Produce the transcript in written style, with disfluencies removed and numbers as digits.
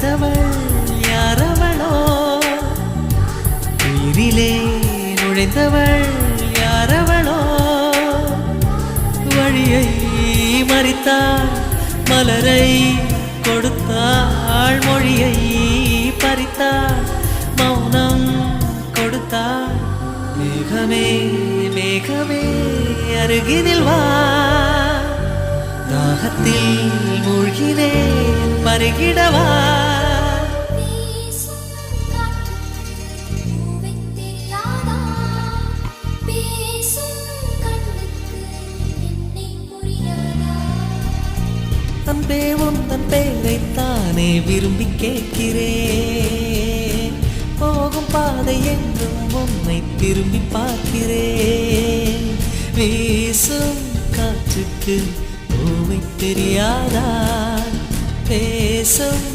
மறைந்தவள் யாரவளோ உயிரிலே நுழைந்தவள் யாரவளோ வழியை மறித்தாள் மலரை கொடுத்தாள் மொழியை பறித்தாள் மௌனம் கொடுத்தாள் மேகமே மேகமே அருகினில் வா தாகத்தில் மூழ்கினேன் பருகிடவா அன்பே உந்தன் பேரைத்தானே விரும்பி கேட்கிறேன் போகும் பாதை எங்கும் உன்னை திரும்பி பார்க்கிறேன் வீசும் காற்றுக்கு பூவை தெரியாதா பேசும்